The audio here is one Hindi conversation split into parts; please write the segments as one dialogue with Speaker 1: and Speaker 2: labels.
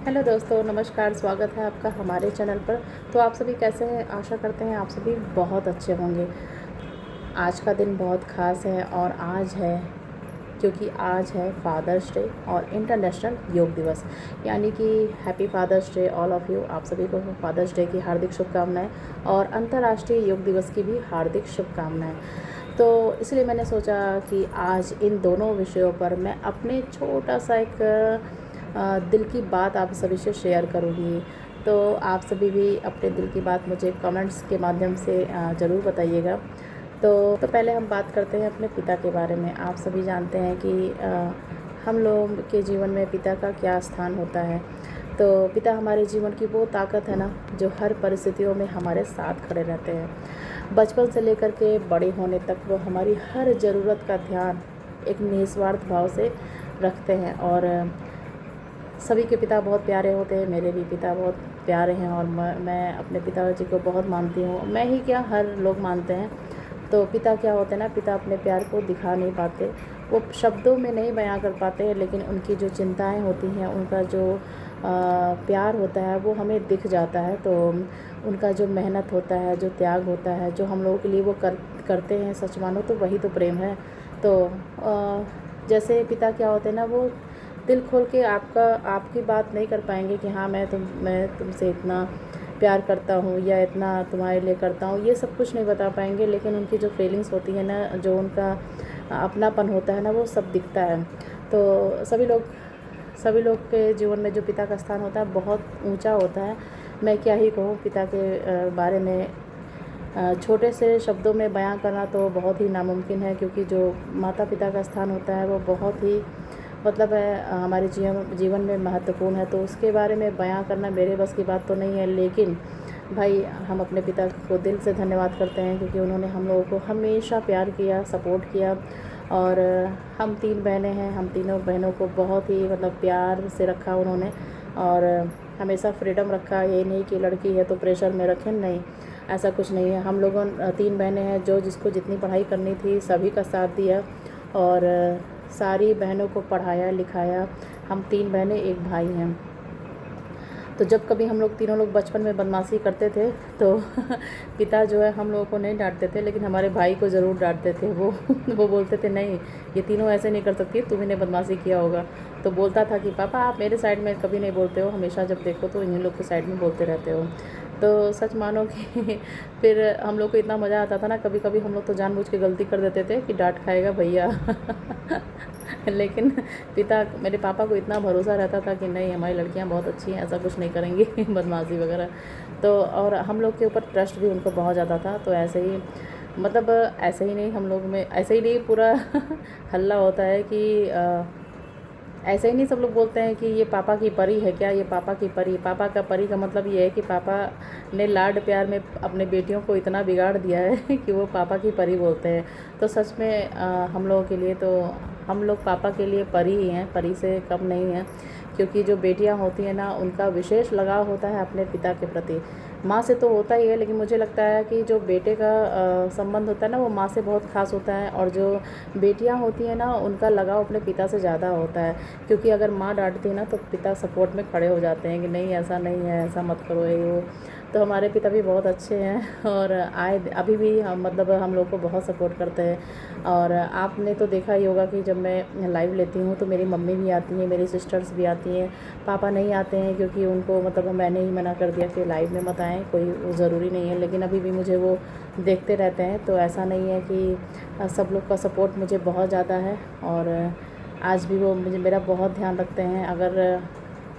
Speaker 1: हेलो दोस्तों, नमस्कार। स्वागत है आपका हमारे चैनल पर। तो आप सभी कैसे हैं? आशा करते हैं आप सभी बहुत अच्छे होंगे। आज का दिन बहुत ख़ास है और आज है क्योंकि आज है फादर्स डे और इंटरनेशनल योग दिवस, यानी कि happy father's day all of you. आप सभी को फादर्स डे की हार्दिक शुभकामनाएं और अंतर्राष्ट्रीय योग दिवस की भी हार्दिक शुभकामनाएं। तो इसलिए मैंने सोचा कि आज इन दोनों विषयों पर मैं अपने छोटा सा एक दिल की बात आप सभी से शेयर करूँगी। तो आप सभी भी अपने दिल की बात मुझे कमेंट्स के माध्यम से ज़रूर बताइएगा। तो पहले हम बात करते हैं अपने पिता के बारे में। आप सभी जानते हैं कि हम लोगों के जीवन में पिता का क्या स्थान होता है। तो पिता हमारे जीवन की वो ताकत है ना, जो हर परिस्थितियों में हमारे साथ खड़े रहते हैं। बचपन से लेकर के बड़े होने तक वो हमारी हर ज़रूरत का ध्यान एक निस्वार्थ भाव से रखते हैं। और सभी के पिता बहुत प्यारे होते हैं। मेरे भी पिता बहुत प्यारे हैं और मैं अपने पिताजी को बहुत मानती हूँ। मैं ही क्या, हर लोग मानते हैं। तो पिता क्या होते हैं ना, पिता अपने प्यार को दिखा नहीं पाते, वो शब्दों में नहीं बयां कर पाते हैं, लेकिन उनकी जो चिंताएं होती हैं, उनका जो प्यार होता है वो हमें दिख जाता है। तो उनका जो मेहनत होता है, जो त्याग होता है, जो हम लोगों के लिए वो करते हैं, सच मानो तो वही तो प्रेम है। तो जैसे पिता क्या होते हैं ना, वो दिल खोल के आपकी बात नहीं कर पाएंगे कि हाँ मैं तुमसे इतना प्यार करता हूँ या इतना तुम्हारे लिए करता हूँ, ये सब कुछ नहीं बता पाएंगे। लेकिन उनकी जो फीलिंग्स होती है ना, जो उनका अपनापन होता है ना, वो सब दिखता है। तो सभी लोग के जीवन में जो पिता का स्थान होता है बहुत ऊंचा होता है। मैं क्या ही कहूँ पिता के बारे में। छोटे से शब्दों में बयां करना तो बहुत ही नामुमकिन है, क्योंकि जो माता पिता का स्थान होता है वो बहुत ही मतलब है हमारे जीवन में महत्वपूर्ण है। तो उसके बारे में बयां करना मेरे बस की बात तो नहीं है। लेकिन भाई, हम अपने पिता को दिल से धन्यवाद करते हैं, क्योंकि उन्होंने हम लोगों को हमेशा प्यार किया, सपोर्ट किया। और हम 3 बहनें हैं, हम तीनों बहनों को बहुत ही मतलब प्यार से रखा उन्होंने। और हमेशा फ्रीडम रखा। ये नहीं कि लड़की है तो प्रेशर में रखें, नहीं, ऐसा कुछ नहीं है। हम लोगों 3 बहनें हैं, जो जिसको जितनी पढ़ाई करनी थी सभी का साथ दिया और सारी बहनों को पढ़ाया लिखाया। हम 3 बहनें, 1 भाई हैं। तो जब कभी हम लोग तीनों लोग बचपन में बदमाशी करते थे तो पिता जो है हम लोगों को नहीं डांटते थे, लेकिन हमारे भाई को ज़रूर डांटते थे। वो बोलते थे, नहीं ये तीनों ऐसे नहीं कर सकती, तुम्ही ने बदमाशी किया होगा। तो बोलता था कि पापा आप मेरे साइड में कभी नहीं बोलते हो, हमेशा जब देखो तो इन्हीं लोग के साइड में बोलते रहते हो। तो सच मानो कि फिर हम लोग को इतना मज़ा आता था ना, कभी कभी हम लोग तो जानबूझ के गलती कर देते थे कि डांट खाएगा भैया लेकिन मेरे पापा को इतना भरोसा रहता था कि नहीं, हमारी लड़कियां बहुत अच्छी हैं, ऐसा कुछ नहीं करेंगी बदमाशी वगैरह। तो और हम लोग के ऊपर ट्रस्ट भी उनको बहुत ज़्यादा था। तो ऐसे ही मतलब ऐसे ही नहीं, हम लोग में ऐसे ही नहीं पूरा हल्ला होता है कि ऐसे ही नहीं सब लोग बोलते हैं कि ये पापा की परी है क्या, ये पापा की परी। पापा का परी का मतलब ये है कि पापा ने लाड प्यार में अपने बेटियों को इतना बिगाड़ दिया है कि वो पापा की परी बोलते हैं। तो सच में हम लोगों के लिए तो हम लोग पापा के लिए परी ही हैं, परी से कम नहीं हैं। क्योंकि जो बेटियां होती हैं ना, उनका विशेष लगाव होता है अपने पिता के प्रति। माँ से तो होता ही है, लेकिन मुझे लगता है कि जो बेटे का संबंध होता है ना, वो माँ से बहुत खास होता है। और जो बेटियां होती हैं ना, उनका लगाव अपने पिता से ज़्यादा होता है। क्योंकि अगर माँ डांटती है ना, तो पिता सपोर्ट में खड़े हो जाते हैं कि नहीं ऐसा नहीं है, ऐसा मत करो, ये वो। तो हमारे पिता भी बहुत अच्छे हैं और अभी भी हम लोग को बहुत सपोर्ट करते हैं। और आपने तो देखा ही होगा कि जब मैं लाइव लेती हूँ तो मेरी मम्मी भी आती हैं, मेरी सिस्टर्स भी आती हैं। पापा नहीं आते हैं क्योंकि उनको मैंने ही मना कर दिया कि लाइव में मत आएँ, कोई ज़रूरी नहीं है। लेकिन अभी भी मुझे वो देखते रहते हैं। तो ऐसा नहीं है कि सब लोग का सपोर्ट मुझे बहुत ज़्यादा है। और आज भी वो मेरा बहुत ध्यान रखते हैं। अगर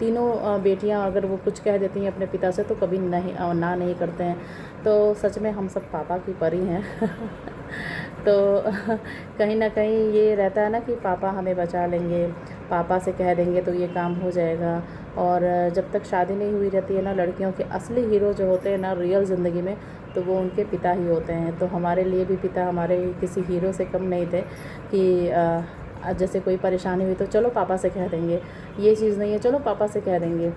Speaker 1: तीनों बेटियां अगर वो कुछ कह देती हैं अपने पिता से, तो कभी नहीं ना नहीं करते हैं। तो सच में हम सब पापा की परी हैं तो कहीं ना कहीं ये रहता है ना कि पापा हमें बचा लेंगे, पापा से कह देंगे तो ये काम हो जाएगा। और जब तक शादी नहीं हुई रहती है ना, लड़कियों के असली हीरो जो होते हैं ना रियल ज़िंदगी में, तो वो उनके पिता ही होते हैं। तो हमारे लिए भी पिता हमारे किसी हीरो से कम नहीं थे कि जैसे कोई परेशानी हुई तो चलो पापा से कह देंगे, ये चीज़ नहीं है चलो पापा से कह देंगे,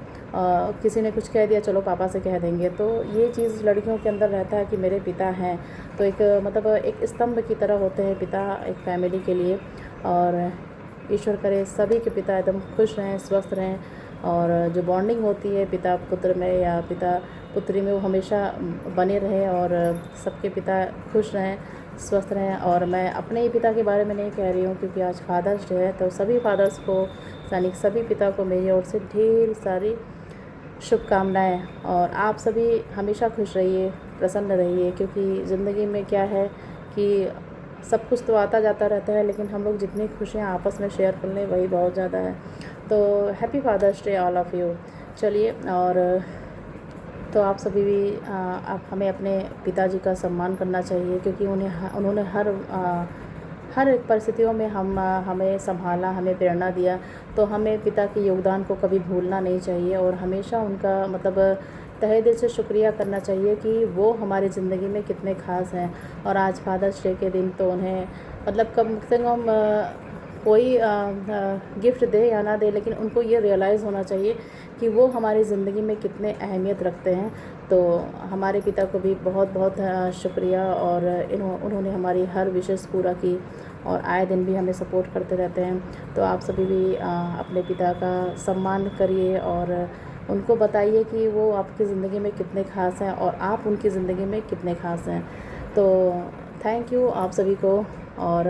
Speaker 1: किसी ने कुछ कह दिया चलो पापा से कह देंगे। तो ये चीज़ लड़कियों के अंदर रहता है कि मेरे पिता हैं। तो एक स्तंभ की तरह होते हैं पिता एक फैमिली के लिए। और ईश्वर करे सभी के पिता एकदम खुश रहें, स्वस्थ रहें और जो बॉन्डिंग होती है पिता पुत्र में या पिता पुत्री में, वो हमेशा बने रहे और सबके पिता खुश रहें, स्वस्थ रहें। और मैं अपने ही पिता के बारे में नहीं कह रही हूँ, क्योंकि आज फादर्स डे है, तो सभी फादर्स को यानी सभी पिता को मेरी ओर से ढेर सारी शुभकामनाएँ। और आप सभी हमेशा खुश रहिए, प्रसन्न रहिए, क्योंकि ज़िंदगी में क्या है कि सब कुछ तो आता जाता रहता है, लेकिन हम लोग जितनी खुशियाँ आपस में शेयर कर लें वही बहुत ज़्यादा है। तो happy father's day all of you. चलिए, और तो आप सभी भी आप हमें अपने पिताजी का सम्मान करना चाहिए, क्योंकि उन्होंने हर एक परिस्थितियों में हमें संभाला, हमें प्रेरणा दिया। तो हमें पिता के योगदान को कभी भूलना नहीं चाहिए और हमेशा उनका मतलब तहे दिल से शुक्रिया करना चाहिए कि वो हमारी ज़िंदगी में कितने ख़ास हैं। और आज फादर्स डे के दिन तो उन्हें मतलब कम से कम कोई गिफ्ट दे या ना दे, लेकिन उनको ये रियलाइज़ होना चाहिए कि वो हमारी ज़िंदगी में कितने अहमियत रखते हैं। तो हमारे पिता को भी बहुत बहुत शुक्रिया, और उन्होंने हमारी हर विशेष पूरा की और आए दिन भी हमें सपोर्ट करते रहते हैं। तो आप सभी भी अपने पिता का सम्मान करिए और उनको बताइए कि वो आपकी ज़िंदगी में कितने ख़ास हैं और आप उनकी ज़िंदगी में कितने ख़ास हैं। तो थैंक यू आप सभी को, और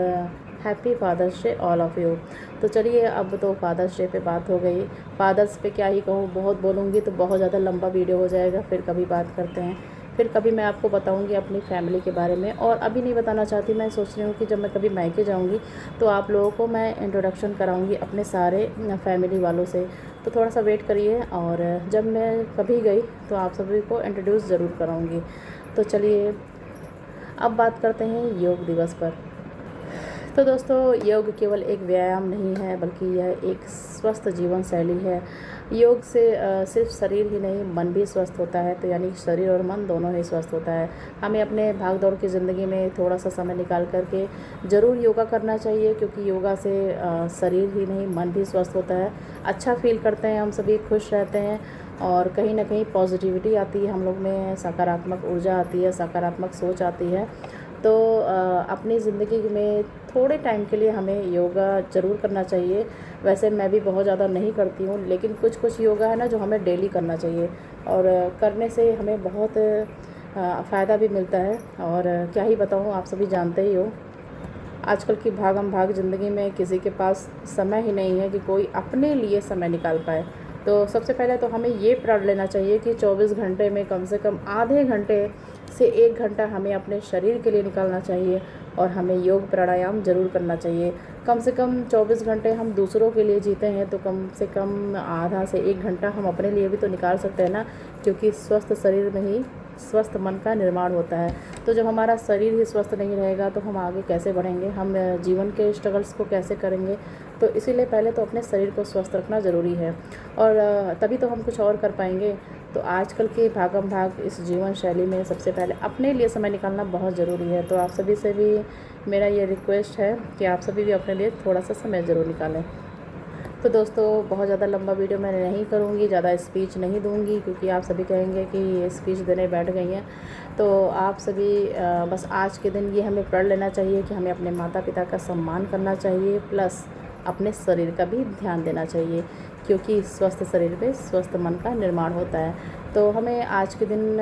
Speaker 1: happy father's day all of you. तो चलिए, अब तो फादर्स डे पे बात हो गई, फादर्स पे क्या ही कहूँ, बहुत बोलूँगी तो बहुत ज़्यादा लंबा वीडियो हो जाएगा, फिर कभी बात करते हैं। फिर कभी मैं आपको बताऊंगी अपनी फैमिली के बारे में, और अभी नहीं बताना चाहती। मैं सोच रही हूँ कि जब मैं कभी मायके जाऊँगी तो आप लोगों को मैं इंट्रोडक्शन कराऊँगी अपने सारे फैमिली वालों से। तो थोड़ा सा वेट करिए, और जब मैं कभी गई तो आप सभी को इंट्रोड्यूस ज़रूर कराऊँगी। तो चलिए, अब बात करते हैं योग दिवस पर। तो दोस्तों, योग केवल एक व्यायाम नहीं है, बल्कि यह एक स्वस्थ जीवन शैली है। योग से सिर्फ शरीर ही नहीं, मन भी स्वस्थ होता है। तो यानी शरीर और मन दोनों ही स्वस्थ होता है। हमें अपने भाग दौड़ की ज़िंदगी में थोड़ा सा समय निकाल करके ज़रूर योगा करना चाहिए, क्योंकि योगा से शरीर ही नहीं, मन भी स्वस्थ होता है। अच्छा फील करते हैं, हम सभी खुश रहते हैं, और कहीं ना कहीं पॉजिटिविटी आती है हम लोग में, सकारात्मक ऊर्जा आती है, सकारात्मक सोच आती है। तो अपनी ज़िंदगी में थोड़े टाइम के लिए हमें योगा ज़रूर करना चाहिए। वैसे मैं भी बहुत ज़्यादा नहीं करती हूँ, लेकिन कुछ कुछ योगा है ना जो हमें डेली करना चाहिए, और करने से हमें बहुत फ़ायदा भी मिलता है। और क्या ही बताऊँ, आप सभी जानते ही हो, आजकल की भागम भाग ज़िंदगी में किसी के पास समय ही नहीं है कि कोई अपने लिए समय निकाल पाए। तो सबसे पहले तो हमें ये प्रण लेना चाहिए कि 24 घंटे में कम से कम आधे घंटे से 1 घंटा हमें अपने शरीर के लिए निकालना चाहिए, और हमें योग प्राणायाम ज़रूर करना चाहिए। कम से कम 24 घंटे हम दूसरों के लिए जीते हैं, तो कम से कम आधा से 1 घंटा हम अपने लिए भी तो निकाल सकते हैं ना, क्योंकि स्वस्थ शरीर में ही स्वस्थ मन का निर्माण होता है। तो जब हमारा शरीर ही स्वस्थ नहीं रहेगा तो हम आगे कैसे बढ़ेंगे, हम जीवन के स्ट्रगल्स को कैसे करेंगे। तो इसीलिए पहले तो अपने शरीर को स्वस्थ रखना ज़रूरी है, और तभी तो हम कुछ और कर पाएंगे। तो आजकल के भागम भाग इस जीवन शैली में सबसे पहले अपने लिए समय निकालना बहुत ज़रूरी है। तो आप सभी से भी मेरा ये रिक्वेस्ट है कि आप सभी भी अपने लिए थोड़ा सा समय ज़रूर निकालें। तो दोस्तों, बहुत ज़्यादा लंबा वीडियो मैं नहीं करूँगी, ज़्यादा स्पीच नहीं दूँगी, क्योंकि आप सभी कहेंगे कि ये स्पीच देने बैठ गई हैं। तो आप सभी बस आज के दिन ये हमें पढ़ लेना चाहिए कि हमें अपने माता पिता का सम्मान करना चाहिए, प्लस अपने शरीर का भी ध्यान देना चाहिए, क्योंकि स्वस्थ शरीर में स्वस्थ मन का निर्माण होता है। तो हमें आज के दिन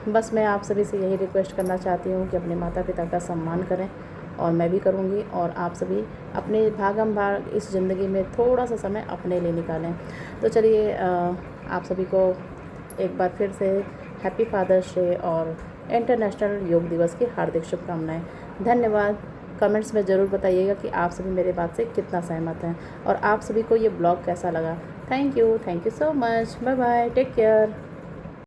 Speaker 1: बस मैं आप सभी से यही रिक्वेस्ट करना चाहती हूँ कि अपने माता पिता का सम्मान करें, और मैं भी करूँगी। और आप सभी अपने भागम भाग इस ज़िंदगी में थोड़ा सा समय अपने लिए निकालें। तो चलिए, आप सभी को एक बार फिर से हैप्पी फादर्स डे और इंटरनेशनल योग दिवस की हार्दिक शुभकामनाएं। धन्यवाद। कमेंट्स में ज़रूर बताइएगा कि आप सभी मेरे बात से कितना सहमत हैं, और आप सभी को ये ब्लॉग कैसा लगा। Thank you so much. Bye bye, take care.